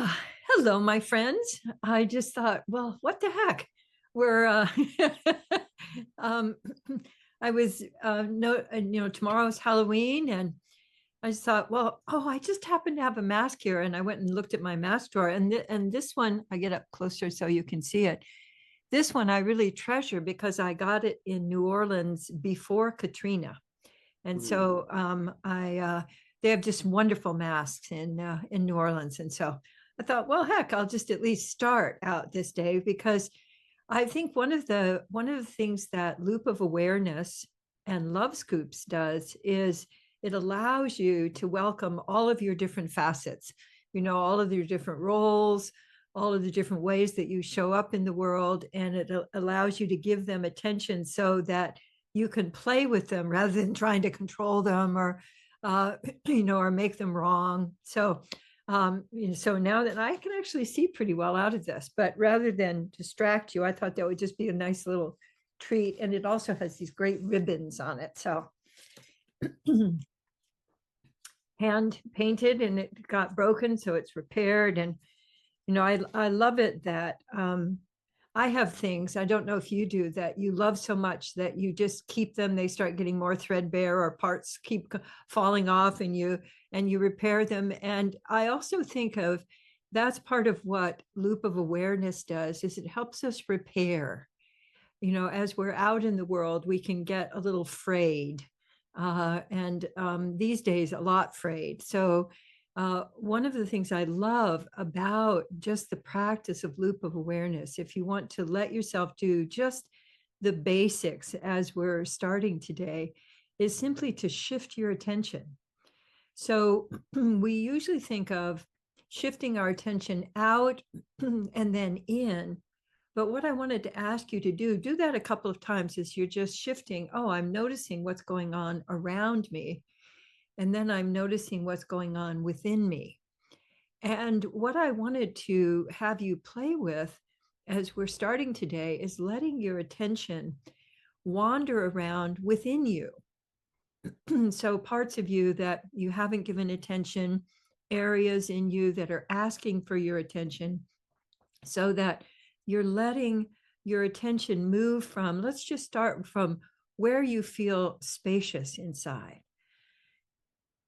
Ah, hello, my friends. I just thought, well, what the heck? We're um I was no tomorrow's Halloween, and I just thought, well, oh, I just happen to have a mask here, and I went and looked at my mask drawer, and this one, I get up closer so you can see it. This one I really treasure because I got it in New Orleans before Katrina. And Mm. so I they have just wonderful masks in New Orleans. And so I thought, well, heck, I'll just at least start out this day, because I think one of the things that Loop of Awareness and Love Scoops does is it allows you to welcome all of your different facets, all of your different roles, all of the different ways that you show up in the world, and it allows you to give them attention so that you can play with them rather than trying to control them, or uh, or make them wrong. So now that I can actually see pretty well out of this, but rather than distract you, I thought that would just be a nice little treat. And it also has these great ribbons on it. So hand painted, and it got broken, so it's repaired. And I love it that I have things, I don't know if you do, that you love so much that you just keep them. They start getting more threadbare, or parts keep falling off, and you repair them. And I also think of that's part of what Loop of Awareness does, is it helps us repair. As we're out in the world, we can get a little frayed, and these days a lot frayed. So one of the things I love about just the practice of Loop of Awareness, if you want to let yourself do just the basics as we're starting today, is simply to shift your attention. So we usually think of shifting our attention out and then in. But what I wanted to ask you to do that a couple of times, is you're just shifting. Oh, I'm noticing what's going on around me. And then I'm noticing what's going on within me. And what I wanted to have you play with as we're starting today is letting your attention wander around within you. So parts of you that you haven't given attention, areas in you that are asking for your attention, so that you're letting your attention move from, let's just start from where you feel spacious inside.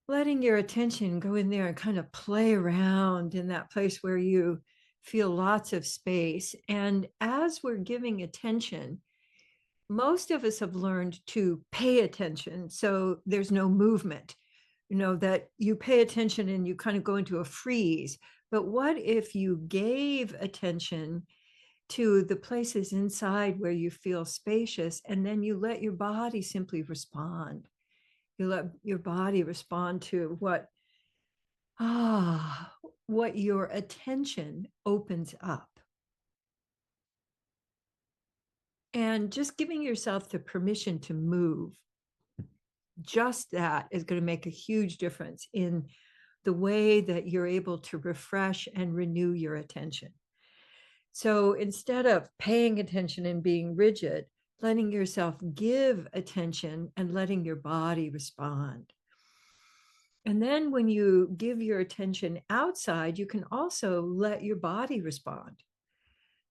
Letting your attention go in there and kind of play around in that place where you feel lots of space. And as we're giving attention, most of us have learned to pay attention. So there's no movement, that you pay attention and you kind of go into a freeze. But what if you gave attention to the places inside where you feel spacious, and then you let your body simply respond? You let your body respond to ah, what your attention opens up. And just giving yourself the permission to move, just that is going to make a huge difference in the way that you're able to refresh and renew your attention. So instead of paying attention and being rigid, letting yourself give attention and letting your body respond. And then when you give your attention outside, you can also let your body respond.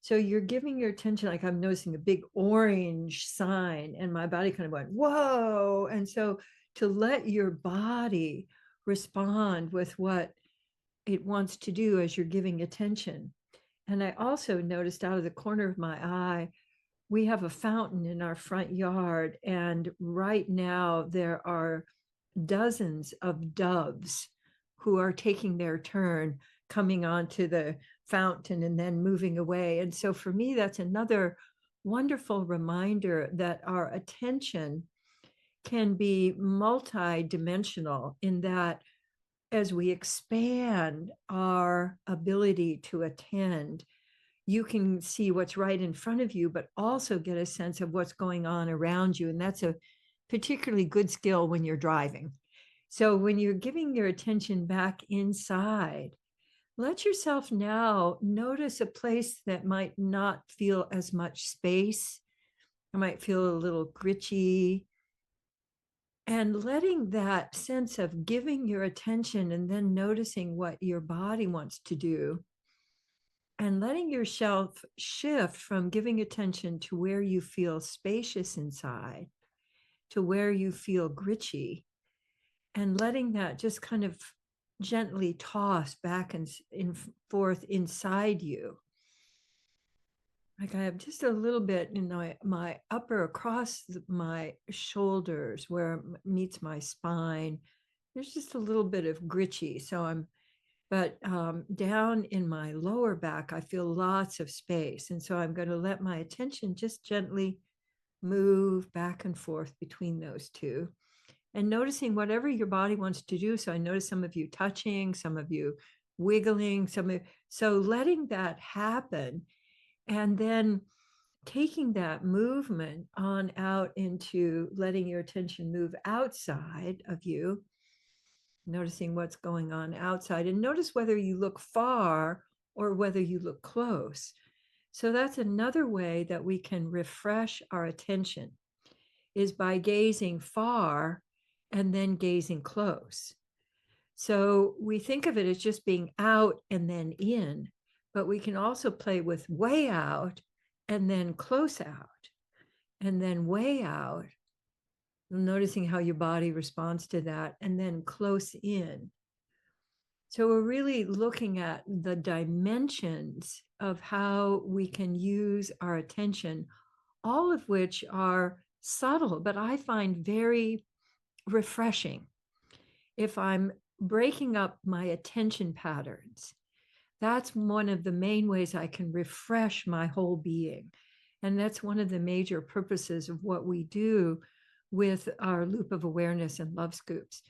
So you're giving your attention, like I'm noticing a big orange sign, and my body kind of went, whoa. And so to let your body respond with what it wants to do as you're giving attention. And I also noticed, out of the corner of my eye, we have a fountain in our front yard. And right now there are dozens of doves who are taking their turn coming onto the fountain and then moving away. And so for me, that's another wonderful reminder that our attention can be multidimensional, in that as we expand our ability to attend, you can see what's right in front of you, but also get a sense of what's going on around you. And that's a particularly good skill when you're driving. So when you're giving your attention back inside, let yourself now notice a place that might not feel as much space. It might feel a little glitchy, and letting that sense of giving your attention and then noticing what your body wants to do and letting yourself shift from giving attention to where you feel spacious inside to where you feel glitchy, and letting that just kind of gently toss back and forth inside you. Like I have just a little bit in my upper across my shoulders where it meets my spine. There's just a little bit of glitchy. But down in my lower back, I feel lots of space. And so I'm going to let my attention just gently move back and forth between those two and noticing whatever your body wants to do. So I notice some of you touching, some of you wiggling, so letting that happen, and then taking that movement on out into letting your attention move outside of you, noticing what's going on outside, and notice whether you look far or whether you look close. So that's another way that we can refresh our attention, is by gazing far and then gazing close. So we think of it as just being out and then in, but we can also play with way out and then close out and then way out, noticing how your body responds to that, and then close in. So we're really looking at the dimensions of how we can use our attention, all of which are subtle, but I find very refreshing. If I'm breaking up my attention patterns, that's one of the main ways I can refresh my whole being. And that's one of the major purposes of what we do with our loop of awareness and love scoops.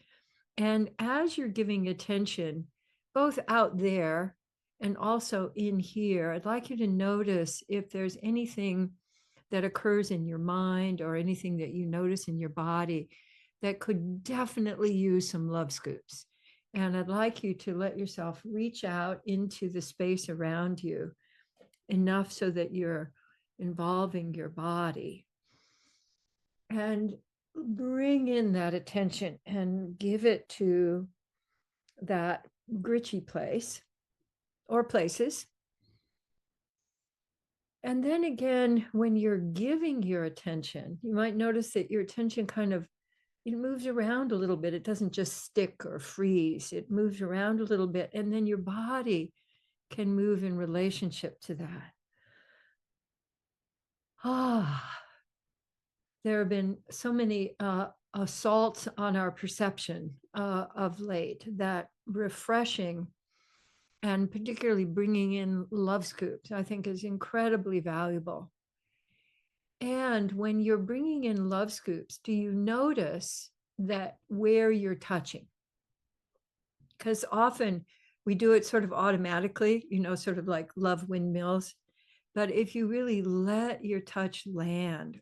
And as you're giving attention, both out there and also in here, I'd like you to notice if there's anything that occurs in your mind or anything that you notice in your body that could definitely use some love scoops. And I'd like you to let yourself reach out into the space around you enough so that you're involving your body, and bring in that attention and give it to that glitchy place or places. And then again, when you're giving your attention, you might notice that your attention kind of, it moves around a little bit. It doesn't just stick or freeze. It moves around a little bit, and then your body can move in relationship to that. There have been so many assaults on our perception of late that refreshing and particularly bringing in love scoops, I think, is incredibly valuable. And when you're bringing in love scoops, do you notice that where you're touching? Because often we do it sort of automatically, sort of like love windmills. But if you really let your touch land,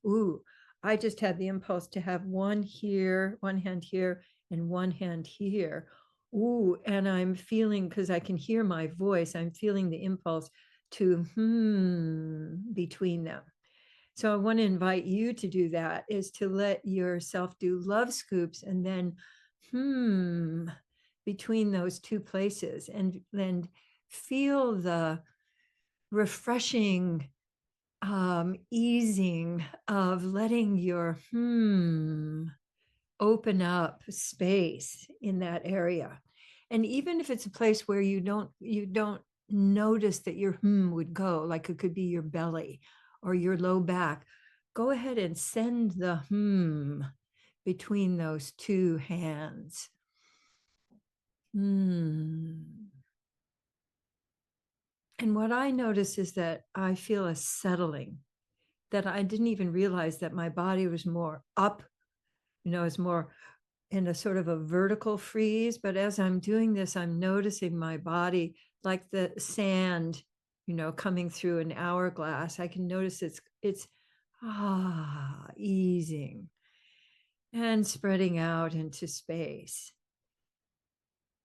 I just had the impulse to have one here, one hand here, and one hand here. And I'm feeling, because I can hear my voice, I'm feeling the impulse to between them. So I want to invite you to do that, is to let yourself do love scoops and then between those two places, and then feel the refreshing easing of letting your open up space in that area. And even if it's a place where you don't notice that your would go, like it could be your belly or your low back, go ahead and send the between those two hands. And what I notice is that I feel a settling, that I didn't even realize that my body was more up, is more in a sort of a vertical freeze. But as I'm doing this, I'm noticing my body like the sand, coming through an hourglass. I can notice it's easing and spreading out into space.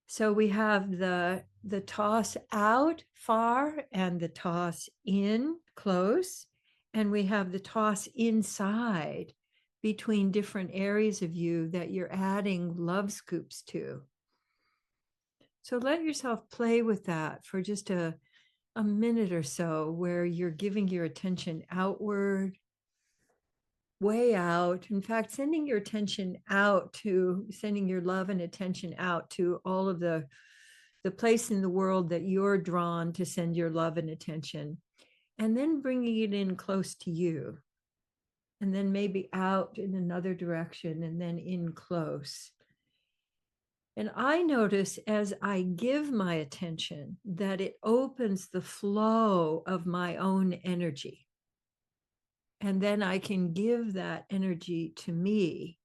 So we have the toss out far and the toss in close, and we have the toss inside between different areas of you that you're adding love scoops to. So let yourself play with that for just a a minute or so where you're giving your attention outward, way out. In fact, sending your attention out to sending your love and attention out to all of the place in the world that you're drawn to send your love and attention, and then bringing it in close to you, and then maybe out in another direction, and then in close. And I notice as I give my attention that it opens the flow of my own energy. And then I can give that energy to me.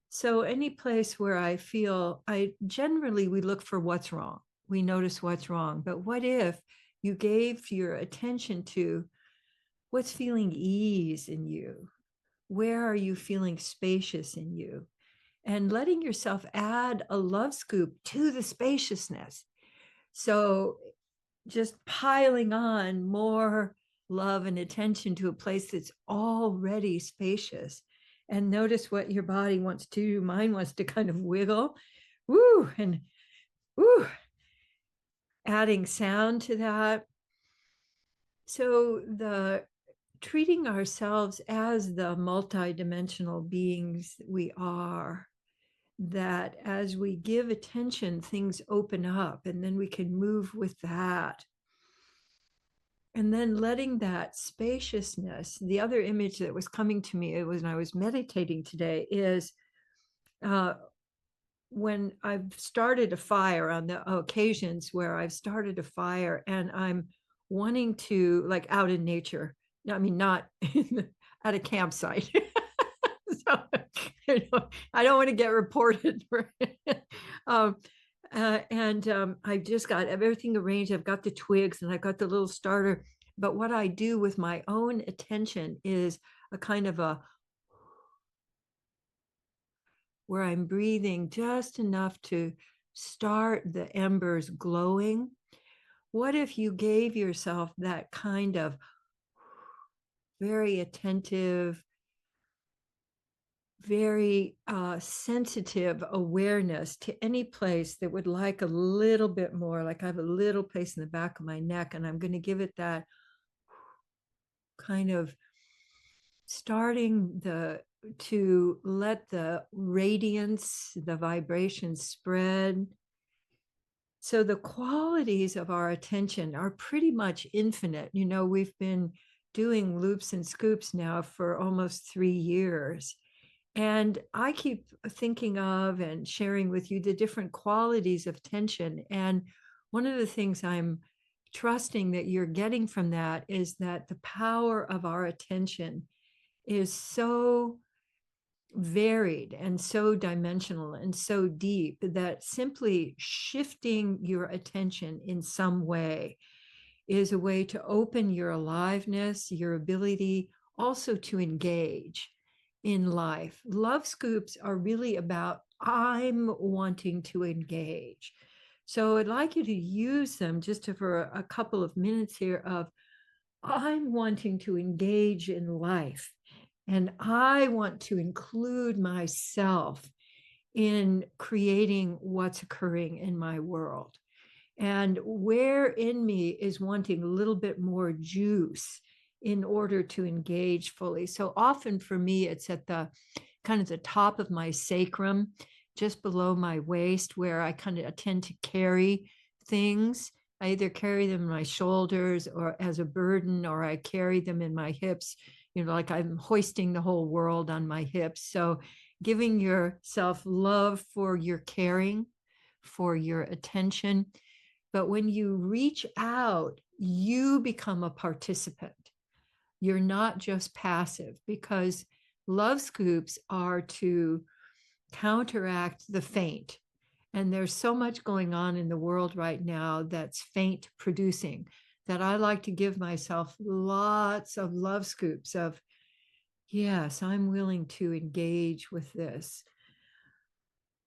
So any place where I feel, we look for what's wrong. We notice what's wrong. But what if you gave your attention to what's feeling ease in you? Where are you feeling spacious in you? And letting yourself add a love scoop to the spaciousness. So just piling on more love and attention to a place that's already spacious. And notice what your body wants to do. Mine wants to kind of wiggle. Woo, and woo, adding sound to that. So the treating ourselves as the multidimensional beings we are, that as we give attention, things open up, and then we can move with that. And then letting that spaciousness, the other image that was coming to me, it was when I was meditating today, is when I've started a fire, on the occasions where I've started a fire and I'm wanting to, like out in nature, I mean, not at a campsite. So, I don't want to get reported. um, I've just got everything arranged. I've got the twigs and I've got the little starter. But what I do with my own attention is a kind of a, where I'm breathing just enough to start the embers glowing. What if you gave yourself that kind of very attentive, very sensitive awareness to any place that would like a little bit more, like I have a little place in the back of my neck, and I'm going to give it that kind of starting to let the radiance, the vibration spread. So the qualities of our attention are pretty much infinite. We've been doing loops and scoops now for almost 3 years. And I keep thinking of and sharing with you the different qualities of tension. And one of the things I'm trusting that you're getting from that is that the power of our attention is so varied and so dimensional and so deep that simply shifting your attention in some way is a way to open your aliveness, your ability also to engage in life. Love scoops are really about I'm wanting to engage. So I'd like you to use them just for a couple of minutes here of I'm wanting to engage in life, and I want to include myself in creating what's occurring in my world. And where in me is wanting a little bit more juice in order to engage fully. So often for me, it's at the kind of the top of my sacrum, just below my waist, where I kind of tend to carry things. I either carry them in my shoulders or as a burden, or I carry them in my hips, like I'm hoisting the whole world on my hips. So giving yourself love for your caring, for your attention. But when you reach out, you become a participant. You're not just passive, because love scoops are to counteract the faint. And there's so much going on in the world right now that's faint producing, that I like to give myself lots of love scoops of, yes, I'm willing to engage with this.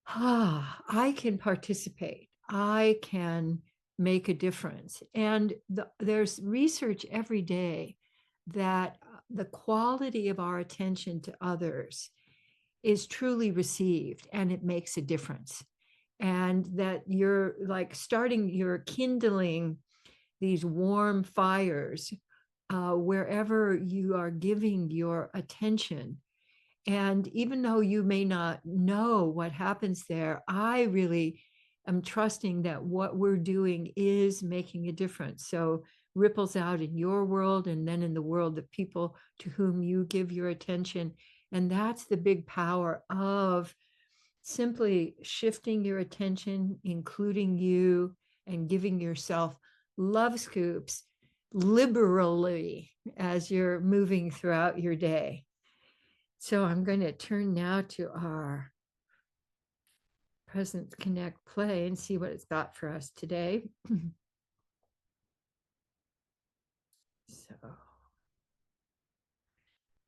I can participate. I can make a difference. And there's research every day that the quality of our attention to others is truly received, and it makes a difference. And that you're like kindling these warm fires wherever you are giving your attention. And even though you may not know what happens there, I really am trusting that what we're doing is making a difference. So ripples out in your world and then in the world of people to whom you give your attention. And that's the big power of simply shifting your attention, including you, and giving yourself love scoops liberally as you're moving throughout your day. So I'm going to turn now to our Presence Connect play and see what it's got for us today.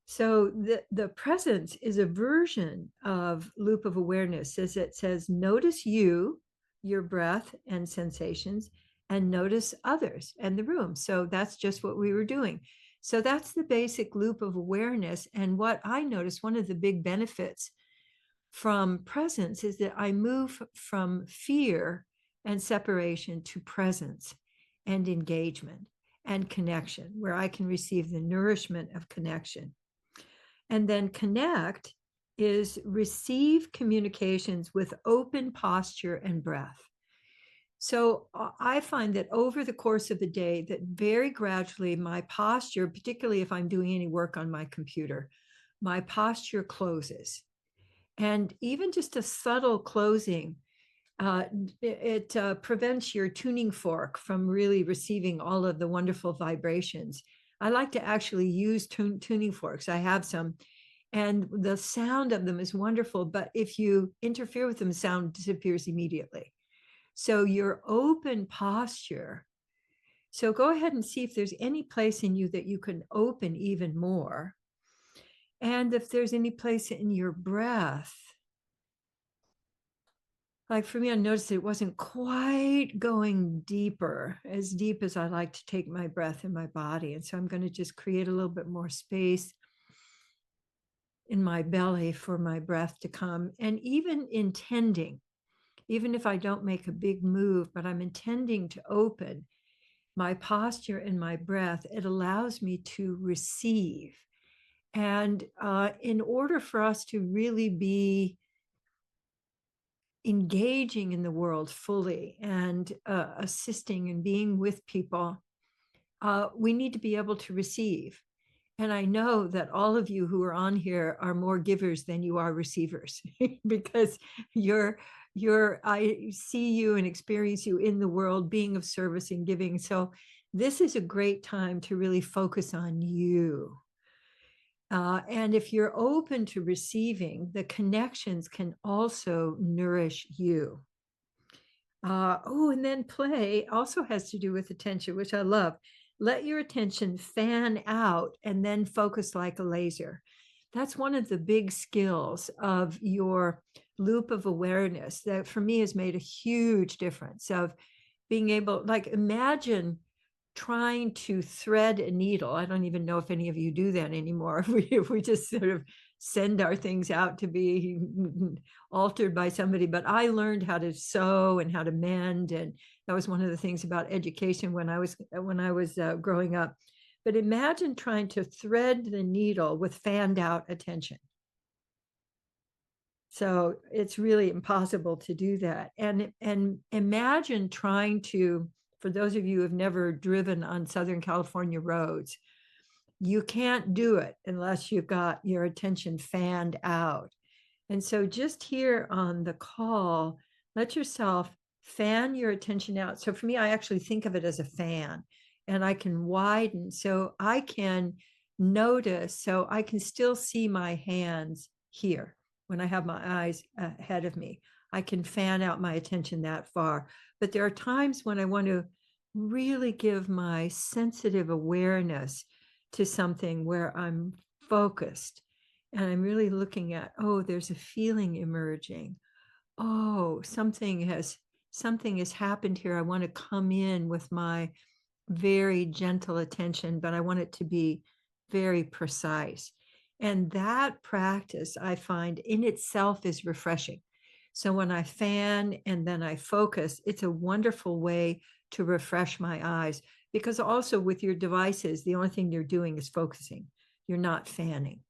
So the presence is a version of loop of awareness, as it says, notice you, your breath and sensations, and notice others and the room. So that's just what we were doing. So that's the basic loop of awareness. And what I noticed, one of the big benefits from presence is that I move from fear and separation to presence and engagement and connection, where I can receive the nourishment of connection. And then connect is receive communications with open posture and breath. So I find that over the course of the day, that very gradually my posture, particularly if I'm doing any work on my computer, my posture closes. And even just a subtle closing, it prevents your tuning fork from really receiving all of the wonderful vibrations. I like to actually use tuning forks. I have some, and the sound of them is wonderful, but if you interfere with them, sound disappears immediately. So your open posture. So go ahead and see if there's any place in you that you can open even more. And if there's any place in your breath. Like for me, I noticed it wasn't quite going deeper, as deep as I like to take my breath in my body. And so I'm going to just create a little bit more space in my belly for my breath to come. And even intending, even if I don't make a big move, but I'm intending to open my posture and my breath, it allows me to receive. And in order for us to really be engaging in the world fully and assisting and being with people, we need to be able to receive. And I know that all of you who are on here are more givers than you are receivers because I see you and experience you in the world being of service and giving. So this is a great time to really focus on you. And if you're open to receiving, the connections can also nourish you. And then play also has to do with attention, which I love. Let your attention fan out and then focus like a laser. That's one of the big skills of your loop of awareness that for me has made a huge difference of being able, like, imagine trying to thread a needle. I don't even know if any of you do that anymore. We just sort of send our things out to be altered by somebody. But I learned how to sew and how to mend, and that was one of the things about education when I was growing up. But imagine trying to thread the needle with fanned out attention. So it's really impossible to do that. And imagine trying to, for those of you who have never driven on Southern California roads, you can't do it unless you've got your attention fanned out. And so just here on the call, let yourself fan your attention out. So for me, I actually think of it as a fan, and I can widen so I can notice, so I can still see my hands here when I have my eyes ahead of me. I can fan out my attention that far. But there are times when I want to really give my sensitive awareness to something where I'm focused and I'm really looking at, oh, there's a feeling emerging. Oh, something has happened here. I want to come in with my very gentle attention, but I want it to be very precise. And that practice, I find in itself, is refreshing. So when I fan and then I focus, it's a wonderful way to refresh my eyes. Because also with your devices, the only thing you're doing is focusing. You're not fanning.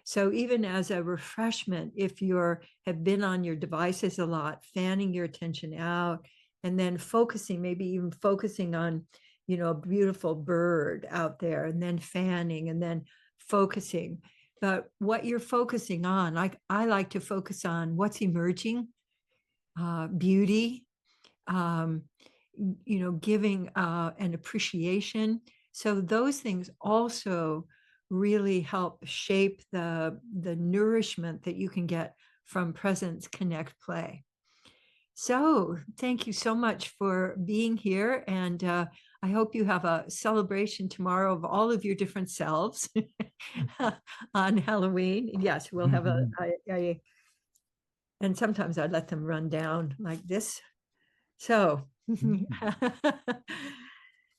So even as a refreshment, if you're have been on your devices a lot, fanning your attention out and then focusing, maybe even focusing on, you know, a beautiful bird out there, and then fanning and then focusing. But what you're focusing on, like I like to focus on what's emerging, beauty, um, you know, giving an appreciation. So those things also really help shape the nourishment that you can get from presence, connect, play. So thank you so much for being here. And I hope you have a celebration tomorrow of all of your different selves on Halloween. Yes, we'll have and sometimes I let them run down like this. So,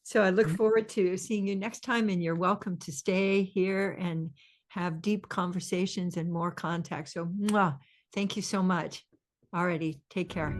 so I look forward to seeing you next time, and you're welcome to stay here and have deep conversations and more contact. So, mwah, thank you so much. Alrighty, take care.